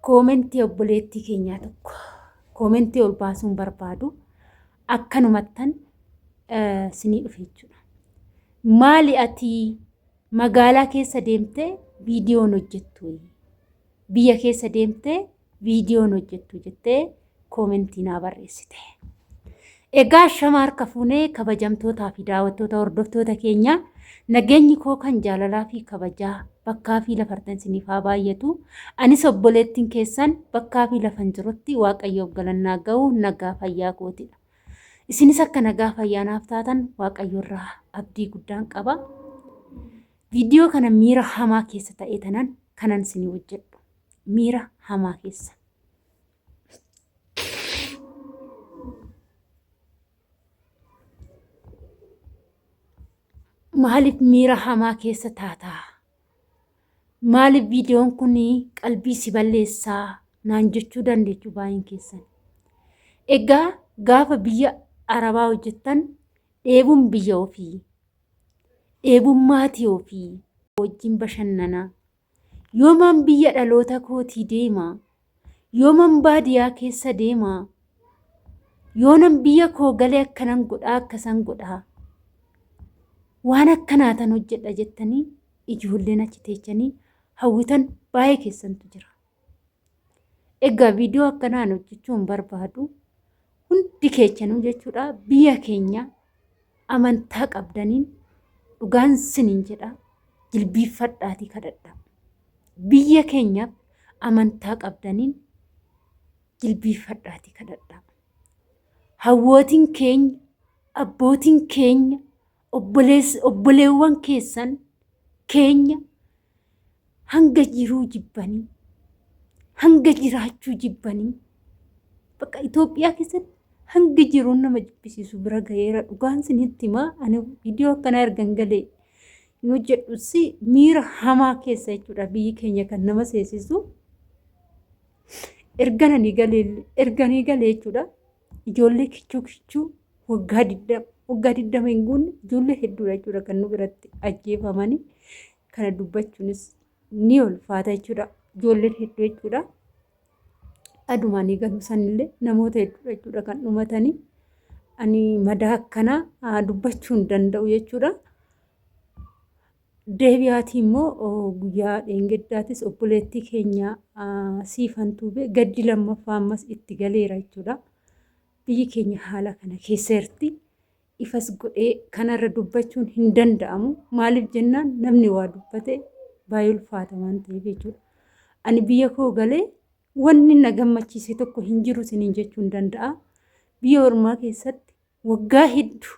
Koomentii obboleettii keenyaa tokko koomentii ol baasuun barbaadu akkanumattan sinii dhufe jechuudha. Maali ati magaalaa keessa deemtee viidiyoon hojjettu? Biyya keessa deemtee viidiyoon hojjettu jettee koomentii naa barreessite. Egaa shama harka fuunee kabajamtootaa fi daawwattoota hordoftoota keenya nageenyi koo kan jaalalaa fi kabajaa bakkaa fi lafartan siniif haa baay'atu. Anis obboleettiin keessan bakkaa fi lafan jirutti Waaqayyoof galannaa ga'u nagaa fayyaa kootidha. Isinis akka nagaa fayyaa naaf taatan Waaqayyoorraa abdii guddaan qaba. Viidiyoo kana miira hamaa keessa ta'ee tanan kanan sinii hojjedhu. Miira hamaa keessa. Maaliif miira hamaa keessa taataa? Maaliif viidiyoon kun qalbii si balleessaa naan jechuu dandeechu baay'een keessan? Egaa gaafa biyya Arabaa hojjettan dheebuun biyya ofii, dheebuun maatii ofii wajjin bashannanaa. Yooman biyya dhaloota kootii deemaa, yooman baadiyaa keessa deemaa, yoonan biyya koo galee akkanan godhaa akkasan godhaa. Waan akkanaatan hojjedha jettanii ijoolleen achi teechanii hawwitan baay'ee keessantu jira. Egaa viidiyoo akkanaan hojjechuun barbaadu hundi keessanuu jechuudha biyya keenya amantaa qabdaniin dhugaan siniin jedha jilbiifadhaatii kadhadha. Biyya keenya amantaa qabdaniin jilbiifadhaatii kadhadha. Hawwootiin keenya, abbootiin keenya, obboleewwan keessan keenya hanga jiruu jibbanii, hanga jiraachuu jibbanii, bakka Itoophiyaa keessatti hanga jiruun nama jibbisiisu bira gaheera. Dhugaan sinitti himaa ani viidiyoo akkanaa ergan galee hin hojjedhus miira hamaa keessa jechuudha biyyi keenya kan nama seesisu. Erganii galee jechuudha ijoollee kichuu waggaa 20 hin guunne ijoollee hedduudha jechuudha kan nu biratti ajjeefamanii. Kana dubbachuunis ni ulfaata jechuudha ijoolleen hedduu jechuudha. Adumaanii galuu sanillee namoota hedduudha jechuudha kan dhumatanii. Ani madaa akkanaa dubbachuu hin danda'u jechuudha. Deebi'aatii immoo guyyaa dheengeddaatis obboleettii keenya siifantuu gaddi lammaffaa ammas itti galeera jechuudha. Biyyi keenya haala kana keessa jirti. Ifas godhee kanarra dubbachuun hin danda'amu. Maaliif jennaan namni waa dubbate baay'ee ulfaata waan ta'eef jechuudha. Ani biyya koo galee wanni na gammachiise tokko hin jiru siniin jechuu hin danda'a. Biyya ormaa keessatti waggaa hedduu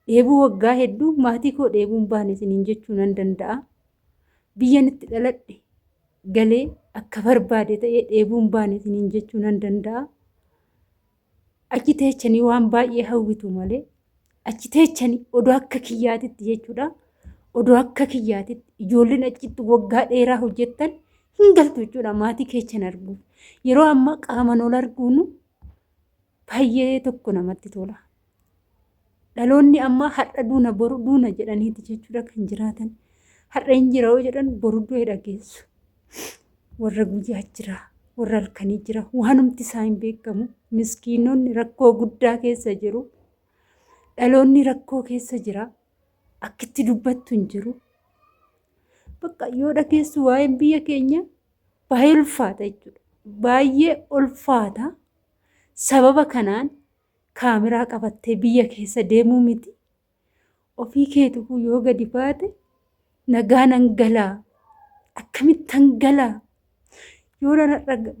dheebuu waggaa hedduu maatii koo dheebuun baane siniin jechuu nan danda'a. Biyyan itti dhaladhe galee akka barbaade ta'ee dheebuun baane siniin jechuu nan danda'a. Achi teechanii waan baay'ee hawwitu malee achi teechanii odoo akka kiyyaatitti jechuudha. Odoo akka kiyyaatitti ijoolleen achitti waggaa dheeraa hojjettan hin galtu jechuudha maatii keessan arguuf. Yeroo ammaa qaamaan ol arguun baay'ee tokko namatti tola. Dhaloonni ammaa har'a duuna boru duuna jedhaniiti jechuudha kan jiraatan. Har'a hin jira yoo jedhan boru du'e dhageessu. Warra guyyaa jira, warra halkanii jira, waanumti isaa hin beekamu. Miskiinonni rakkoo guddaa keessa jiru. Dhaloonni rakkoo keessa jira. Akkitti dubbattu hin jiru. Bakka yoo dhageessu waa'een biyya keenya baay'ee ulfaata jechuudha. Baay'ee ulfaata. Sababa kanaan kaameraa qabattee biyya keessa deemuu miti. Ofii keetu yoo gadi baate nagaa nan galaa. Akkamittan galaa? Yoo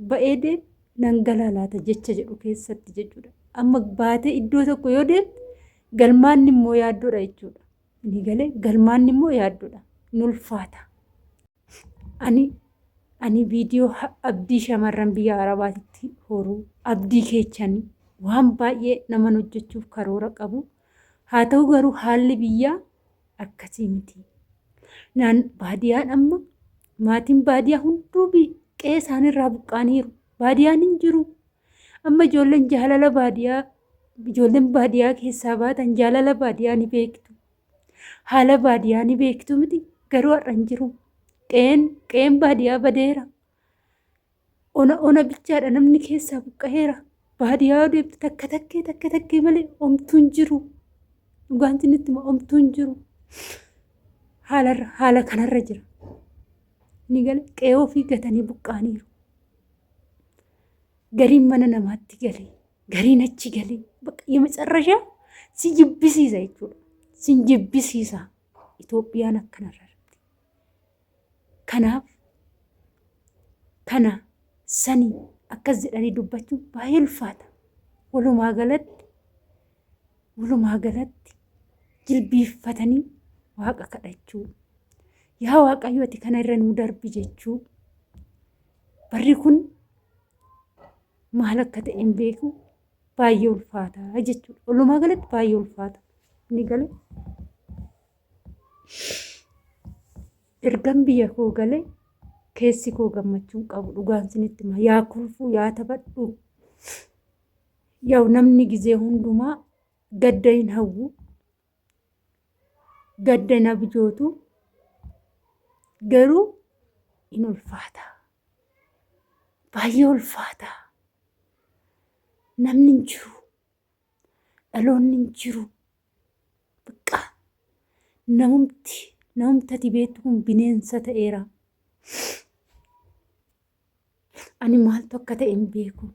ba'ee deeme nan galaa laata jecha jedhu keessatti jechuudha. Amma baatee iddoo tokko yoo deemte galmaan immoo yaaddoodha jechuudha. Ni galee galmaan immoo yaaddoodha. Ni ulfaata. Ani viidiyoo abdii shamarran biyya Arabaatti horuu abdii keechanii waan baay'ee naman hojjechuuf karoora qabu. Haa ta'u garuu haalli biyyaa akkasii miti. Baadiyaan amma maatiin baadiyaa hunduu qe'ee isaaniirraa buqqaaniiru. Baadiyaan hin jiru. Amma ijoolleen jaalala baadiyaa ijoolleen baadiyaa keessaa baatan jaalala baadiyaa ni beektu. Haala baadiyaa ni beektu miti garuu har'a hin jiru. Qe'een baadiyaa badeera. ona bichaadha namni keessaa buqqa'eera. Baadiyyaa deemte takka takkee malee homtuu hin jiru. Dhugaan isinitti hima homtuu hin jiru. Haala kanarra jira. Ni gale qe'ee ofii gatanii buqqaaniiru. Gariin mana namaatti galee, gariin achi galee, bakka የመጨረሻ ሲጅብሲisa jechuudha. Sinjibbisiisa Itoophiyaan akkanarra jirti. Kanaaf kana sanii akkas jedhanii dubbachuun baay'ee ulfaata. Walumaa galatti jilbiiffatanii waaqa kadhachuu. Yaa Waaqayyo ati kana irra nuu darbi jechuu. Barri kun maal akka ta'e hin beeku baay'ee ulfaata jechuudha. Walumaa galatti baay'ee ulfaata. Ni gale ergan biyya koo galee keessi koo gammachuun qabu dhugaan isinitti hima. Yaa kulfuu yaa taphadhu. Yaa namni gizee hundumaa gadda hin hawwu. Gadda hin abjootu. Garuu in ulfaata. Baay'ee ulfaata. Namni hin jiru. Dhaloonni hin jiru. Bakka namumti beektu kun bineensa ta'eera. Ani maaltu akka ta'e hin beeku.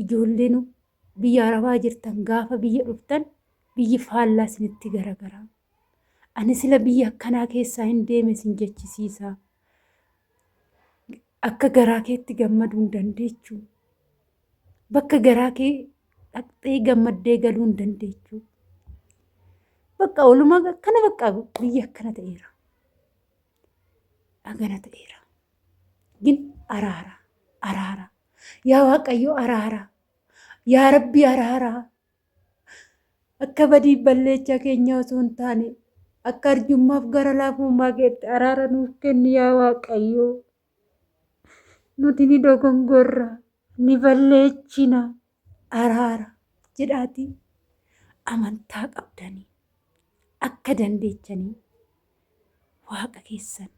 Ijoolleen biyya Arabaa jirtan gaafa biyya dhuftan biyyi faallaa isinitti garagara. Ani sila biyya akkanaa keessaa hin deeme sin jechisiisa. Akka garaa keetti gammaduu hin dandeechu. Bakka garaa kee dhaqxee gammaddee galuu hin dandeechu. Bakka walumaa akkana bakka biyya akkana ta'eera. Agana ta'eera. Gin araara. Yaa Waaqayyo araara. Yaa Rabbi araara. Akka badii balleechaa keenya osoo hin taane akka arjummaaf gara laafummaa keetti araara nuuf kenni yaa Waaqayyo. Nuti ni dogongorra. Ni balleechina araara jedhaati amantaa qabdanii akka dandeechanii waaqa keessan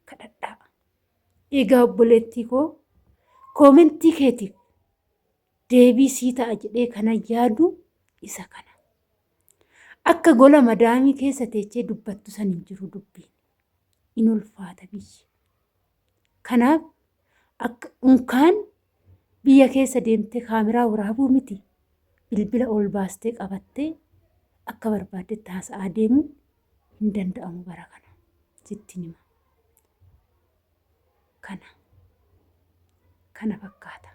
kadhadhaa. Egaa obboleettii koo koomentii keetiif deebii sii ta'a jedhee kana yaadu isa kana. Akka gola madaamii keessa teechee dubbattu san hin jiru dubbiin. In ulfaata biyyi. Kanaaf akka unkaan biyya keessa deemtee kaameraa waraabuu miti. Bilbila ol baastee qabattee akka barbaaddetti haasa'aa deemuu hin danda'amu bara kana. Sitti hima. Kana fakkaata.